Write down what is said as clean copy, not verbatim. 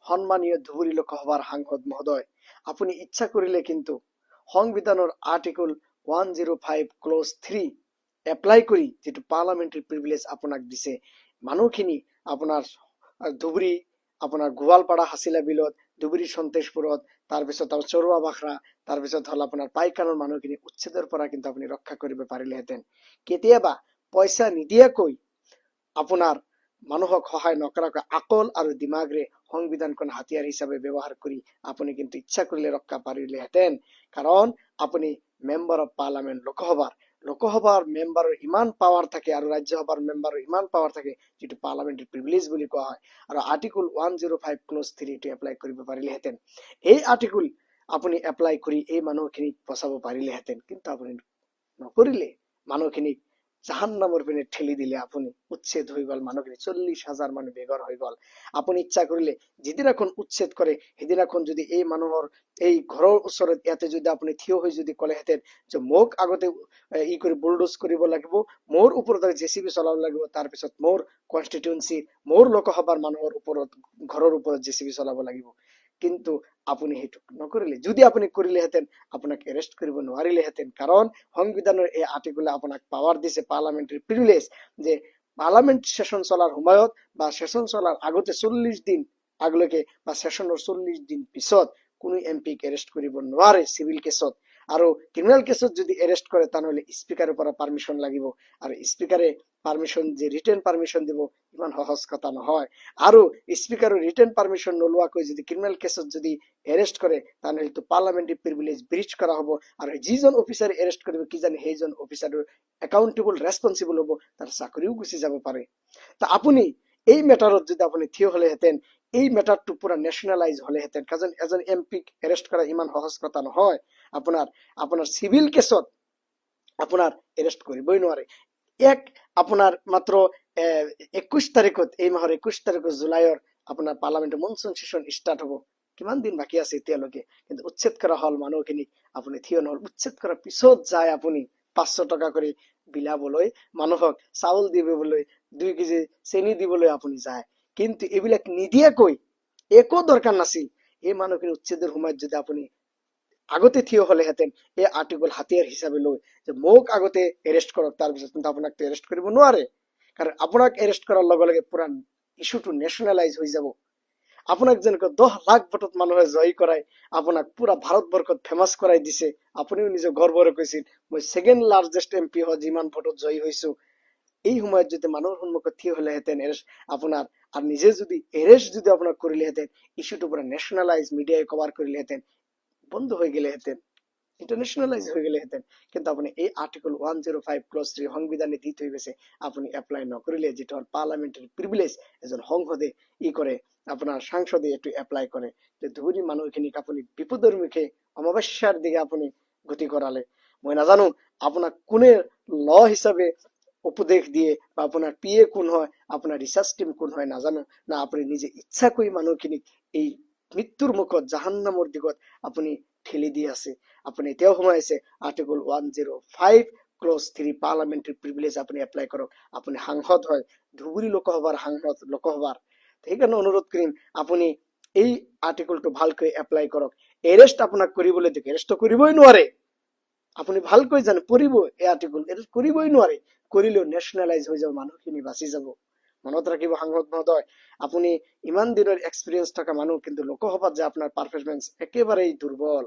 সন্মানীয় ধুবুৰী লোকসভাৰ সাংসদ মহোদয়, আপুনি ইচ্ছা কৰিলে কিন্তু সংবিধানৰ আৰ্টিকল 105 ক্লজ 3 এপ্লাই কৰি যেটো পাৰ্লামেণ্টাৰী প্ৰিভিলেজ আপোনাক দিছে, মানুহখিনি আপোনাৰ ধুবুৰী, আপোনাৰ গোৱালপাৰা হাছিলা বিলত, ধুবুৰী সন্তেশপুৰত, তাৰপিছত চৰুৱা বাখৰা, তাৰপিছত হল আপোনাৰ পাইকানৰ মানুহখিনি উচ্ছেদৰ পৰা কিন্তু আপুনি ৰক্ষা কৰিব পাৰিলেহেঁতেন। কেতিয়াবা পইচা নিদিয়াকৈ আপোনাৰ মানুহক সহায় নকৰাকৈ আকল আৰু দিমাগৰে সংবিধানখন হাতিয়াৰ হিচাপে ব্যৱহাৰ কৰি আপুনি কিন্তু ইচ্ছা কৰিলে ৰক্ষা পাৰিলেহেঁতেন। কাৰণ আপুনি মেম্বাৰ অফ পাৰ্লামেণ্ট, লোকসভাৰ মেম্বাৰৰ ইমান পাৱাৰ থাকে আৰু ৰাজ্যসভাৰ মেম্বাৰৰ ইমান পাৱাৰ থাকে যিটো পাৰ্লামেণ্টাৰী প্ৰিভিলেজ বুলি কোৱা হয়। আৰু আৰ্টিকল 105 ক্লজ 3 টো এপ্লাই কৰিব পাৰিলেহেঁতেন। এই আৰ্টিকল আপুনি এপ্লাই কৰি এই মানুহখিনিক বচাব পাৰিলেহেঁতেন, কিন্তু আপুনি নকৰিলে। মানুহখিনিক জাহান্নামৰ পিনে ঠেলি দিলে। আপুনি উচ্ছেদ হৈ গল, মানুহখিনি 40,000 মানুহ বেঘৰ হৈ গল। আপুনি ইচ্ছা কৰিলে যিদিনাখন উচ্ছেদ কৰে সেইদিনাখন যদি এই মানুহৰ এই ঘৰৰ ওচৰত ইয়াতে যদি আপুনি থিয় হৈ যদি ক'লেহেঁতেন যে মোক আগতে ই কৰি বুলডোজ কৰিব লাগিব, মোৰ ওপৰত জেচিবি চলাব লাগিব, তাৰপিছত মোৰ কনষ্টিটুৱেঞ্চি, মোৰ লোকসভাৰ মানুহৰ ওপৰত, ঘৰৰ ওপৰত জেচিবি চলাব লাগিব, কিন্তু আপুনি সেইটো নকৰিলে। যদি আপুনি কৰিলেহেঁতেন আপোনাক এৰেষ্ট কৰিব নোৱাৰিলেহেঁতেন। কাৰণ সংবিধানৰ এই আৰ্টিকলে আপোনাক পাৱাৰ দিছে, পাৰ্লামেণ্টাৰী প্ৰিভিলেজ, যে পাৰ্লামেণ্ট সেশন চলাৰ সময়ত বা সেশন চলাৰ আগতে 40 দিন আগলৈকে বা সেশনৰ 40 দিন পিছত কোনো এমপিক এৰেষ্ট কৰিব নোৱাৰে চিভিল কেছত। আৰু ক্ৰিমিনেল কেছত যদি এৰেষ্ট কৰে তেনেহলে স্পিকাৰৰ পৰা পাৰ্মিশন লাগিব, আৰু স্পিকাৰে পাৰ্মিশন যে ৰিটেন পাৰ্মিশন দিব ইমান সহজ কথা নহয়। আৰু স্পিকাৰৰ ৰিটেন পাৰ্মিশন নোলোৱাকৈ যদি ক্ৰিমিনেল কেছত যদি এৰেষ্ট কৰে তেনেহলে তো পাৰ্লামেণ্টাৰী প্ৰিভিলেজ ব্ৰিচ কৰা হ'ব, আৰু যিজন অফিচাৰে এৰেষ্ট কৰিব কিজানি সেইজন অফিচাৰৰ একাউন্টেবল ৰেছপন্সিবল হ'ব, তাৰ চাকৰিও গুচি যাব পাৰে। তা আপুনি এই মেটাৰত যদি আপুনি থিয় হলেহেঁতেন, এই মেটাৰটো পুৰা নেশ্যনেলাইজ হলেহেঁতেন। কাৰণ এজন এমপিক এৰেষ্ট কৰা ইমান সহজ কথা নহয়। আপোনাৰ চিভিল কেছত আপোনাৰ এৰেষ্ট কৰিবই নোৱাৰে। আপোনাৰ মাত্ৰ 21 তাৰিখত, এই মাহৰ 21 তাৰিখত জুলাইৰ আপোনাৰ পাৰ্লামেণ্টৰ মনচুন সেশন ষ্টাৰ্ট হ'ব। কিমান দিন বাকী আছে এতিয়ালৈকে, কিন্তু উচ্ছেদ কৰা হল মানুহখিনিক, আপুনি থিয় নহল। উচ্ছেদ কৰাৰ পিছত যায় আপুনি 500 টকা কৰি বিলাবলৈ, মানুহক চাউল দিবলৈ, 2 কেজি চেনি দিবলৈ আপুনি যায়। কিন্তু এইবিলাক নিদিয়াকৈ একো দৰকাৰ নাছিল। এই মানুহখিনি উচ্ছেদৰ সময়ত যদি আপুনি আগতে থিয় হলেহেঁতেন, এই আৰ্টিকল হাতিয়াৰ হিচাপে লৈ যে মোক আগতে এৰেষ্ট কৰক, তাৰপিছত কিন্তু আপোনাক এৰেষ্ট কৰিব নোৱাৰে। কাৰণ আপোনাক এৰেষ্ট কৰাৰ লগে লগে পুৰা ইস্যুটো নেশ্যনেলাইজ হৈ যাব। আপোনাক যেনেকৈ 10 লাখ ভোটত মানুহে জয়ী কৰাই আপোনাক পুৰা ভাৰতবৰ্ষত ফেমাছ কৰাই দিছে, আপুনিও নিজে গৰ্বৰে কৈছিল মই ছেকেণ্ড লাৰ্জেষ্ট এমপি হয় যিমান ভোটত জয়ী হৈছো। এই সময়ত যদি মানুহৰ সন্মুখত থিয় হলেহেঁতেন আপোনাৰ, আৰু নিজে যদি এৰেষ্ট যদি আপোনাক কৰিলেহেঁতেন, ইস্যুটো পুৰা নেশ্যনেলাইজ, মিডিয়াই কভাৰ কৰিলেহেঁতেন, বন্ধ হৈ গেলেহেঁতেন, ইন্টাৰনেশ্যনেলাইজ হৈ গেলেহেঁতেন। কিন্তু আপুনি এই আৰ্টিকল 105 ক্লজ 3 সংবিধানে দি থৈ গৈছে, আপুনি এপ্লাই নকৰিলে, যিটো হ'ল পাৰ্লামেণ্টাৰী প্ৰিভিলেজ। এজন সংসদে কৰে, আপোনাৰ সাংসদে এইটো এপ্লাই কৰে, যে ধুবুৰী মানুহখিনিক আপুনি বিপদৰ মুখে অমাৱস্যাৰ দিকে আপুনি গতি কৰালে। মই নাজানো আপোনাক কোনে ল হিচাপে উপদেশ দিয়ে, বা আপোনাৰ PA কোন হয়, আপোনাৰ ৰিচাৰ্চ টিম কোন হয় নাজানো, না আপুনি নিজে ইচ্ছা কৰি মানুহখিনিক এই মৃত্যুৰ মুখত, জাহান্নামৰ দিগত আপুনি ঠেলি দি আছে। আপুনি এতিয়াও সময় আছে, আৰ্টিকল 105 ক্লজ 3 পাৰ্লামেণ্টাৰী প্ৰিভিলেজ আপুনি এপ্লাই কৰক। আপুনি সাংসদ হয়, ধুবুৰী লোকসভাৰ সাংসদ, লোকসভাৰ। সেইকাৰণে অনুৰোধ কৰিম আপুনি এই আৰ্টিকলটো ভালকৈ এপ্লাই কৰক। এৰেষ্ট আপোনাক কৰিবলৈ দিয়ক, এৰেষ্ট কৰিবই নোৱাৰে, আপুনি ভালকৈ জানে পৰিব এই আৰ্টিকল, এৰেষ্ট কৰিবই নোৱাৰে। কৰিলেও নেশ্যনেলাইজ হৈ যাব, মানুহখিনি বাচি যাব। মনত ৰাখিব সাংসদ মহোদয়, আপুনি ইমান দিনৰ এক্সপিৰিয়েঞ্চ থকা মানুহ, কিন্তু লোকসভাত যে আপোনাৰ পাৰফৰমেন্স একেবাৰেই দুৰ্বল।